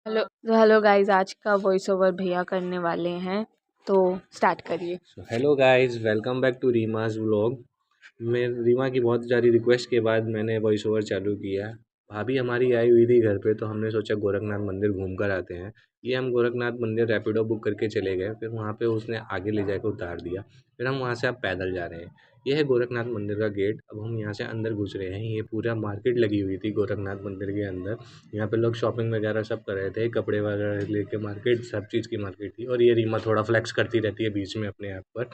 Hello guys, आज का voice over भैया करने वाले हैं, तो स्टार्ट करिए। Hello guys, welcome back to Reema's vlog. मैं रीमा की बहुत सारी रिक्वेस्ट के बाद मैंने वॉइस ओवर चालू किया। भाभी हमारी आई हुई थी घर पे, तो हमने सोचा गोरखनाथ मंदिर घूम कर आते हैं। ये हम गोरखनाथ मंदिर रैपिडो बुक करके चले गए, फिर वहाँ पे उसने आगे ले जाकर उतार दिया। फिर हम वहाँ से अब पैदल जा रहे हैं। ये है गोरखनाथ मंदिर का गेट। अब हम यहाँ से अंदर घुस रहे हैं। ये पूरा मार्केट लगी हुई थी गोरखनाथ मंदिर के अंदर। यहाँ पे लोग शॉपिंग वगैरह सब कर रहे थे, कपड़े वगैरह लेके मार्केट, सब चीज़ की मार्केट थी। और ये रीमा थोड़ा फ्लेक्स करती रहती है बीच में अपने आप पर।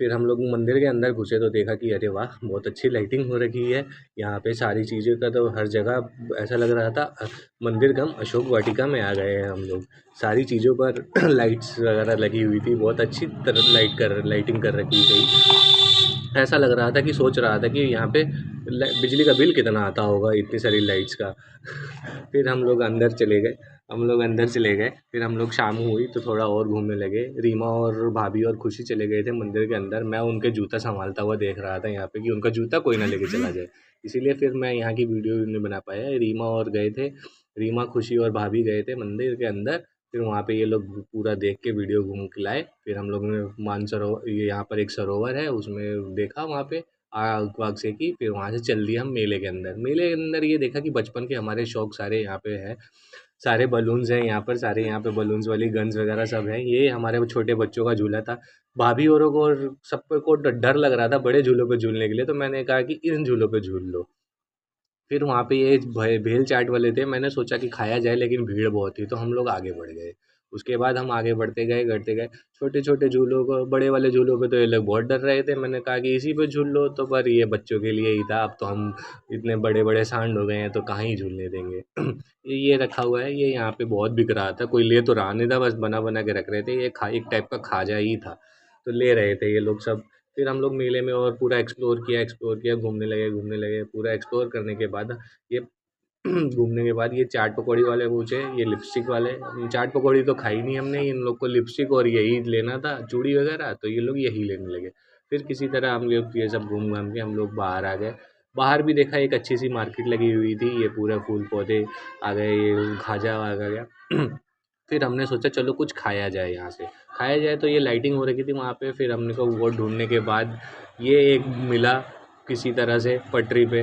फिर हम लोग मंदिर के अंदर घुसे तो देखा कि अरे वाह, बहुत अच्छी लाइटिंग हो रखी है। यहाँ पे सारी चीज़ें का तो हर जगह ऐसा लग रहा था मंदिर कम अशोक वाटिका में आ गए हैं हम लोग। सारी चीज़ों पर लाइट्स वगैरह लगी हुई थी, बहुत अच्छी तरह लाइटिंग कर रखी थी। ऐसा लग रहा था कि सोच रहा था कि यहाँ पे बिजली का बिल कितना आता होगा इतनी सारी लाइट्स का। फिर हम लोग अंदर चले गए। फिर हम लोग शाम हुई तो थोड़ा और घूमने लगे। रीमा और भाभी और खुशी चले गए थे मंदिर के अंदर। मैं उनके जूता संभालता हुआ देख रहा था यहाँ पे कि उनका जूता कोई ना लेके चला जाए। इसीलिए फिर मैं यहाँ की वीडियो नहीं बना पाया। रीमा, खुशी और भाभी गए थे मंदिर के अंदर। फिर वहाँ पे ये लोग पूरा देख के वीडियो घूम के लाए। फिर हम लोगों ने मानसरोवर, ये यहाँ पर एक सरोवर है, उसमें देखा वहाँ पे आग वाग सेकी। फिर वहाँ से चल दिए हम मेले के अंदर ये देखा कि बचपन के हमारे शौक सारे यहाँ पे हैं। सारे बलून्स हैं यहाँ पर, सारे यहाँ पे बलून्स वाली गन्स वगैरह सब हैं। ये हमारे वो छोटे बच्चों का झूला था। भाभी औरों को और सबको को डर लग रहा था बड़े झूलों पे झूलने के लिए, तो मैंने कहा कि इन झूलों पे झूल लो। फिर वहाँ पे ये भेल चाट वाले थे। मैंने सोचा कि खाया जाए, लेकिन भीड़ बहुत थी तो हम लोग आगे बढ़ गए। उसके बाद हम आगे बढ़ते गए। छोटे-छोटे झूलों को, बड़े वाले झूलों पे तो ये लोग बहुत डर रहे थे। मैंने कहा कि इसी पे झूल लो, तो पर ये बच्चों के लिए ही था। अब तो हम इतने बड़े-बड़े सांड हो गए हैं तो कहाँ ही झूलने देंगे। ये रखा हुआ है, ये यहाँ पे बहुत बिक रहा था। कोई ले तो रहा नहीं था, बस बना-बना के रख रहे थे। ये एक टाइप का खाजा ही था, तो ले रहे थे ये लोग सब। फिर हम लोग मेले में और पूरा एक्सप्लोर किया, घूमने लगे। पूरा एक्सप्लोर करने के बाद ये घूमने के बाद ये चाट पकौड़ी वाले पूछे, ये लिपस्टिक वाले। चाट पकौड़ी तो खाई नहीं हमने, इन लोग को लिपस्टिक और यही लेना था, चूड़ी वगैरह, तो ये लोग यही लेने लगे। फिर किसी तरह हम लोग ये सब घूम घाम के हम लोग बाहर आ गए। बाहर भी देखा, एक अच्छी सी मार्केट लगी हुई थी। ये पूरा फूल पौधे आ गए, ये खाजा आ गया। फिर हमने सोचा चलो कुछ खाया जाए यहाँ से। खाया जाए तो ये लाइटिंग हो रखी थी वहाँ पे। फिर हमने को वो ढूंढने के बाद ये एक मिला किसी तरह से पटरी पे,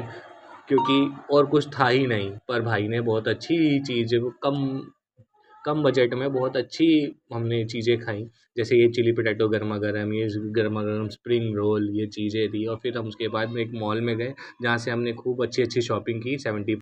क्योंकि और कुछ था ही नहीं। पर भाई ने बहुत अच्छी चीज़, कम कम बजट में बहुत अच्छी हमने चीज़ें खाई। जैसे ये चिली पोटैटो गरमा गरम, ये गरमा गरम स्प्रिंग रोल, ये चीज़ें थी। और फिर हम उसके बाद में एक मॉल में गए, जहाँ से हमने खूब अच्छी अच्छी शॉपिंग की। 70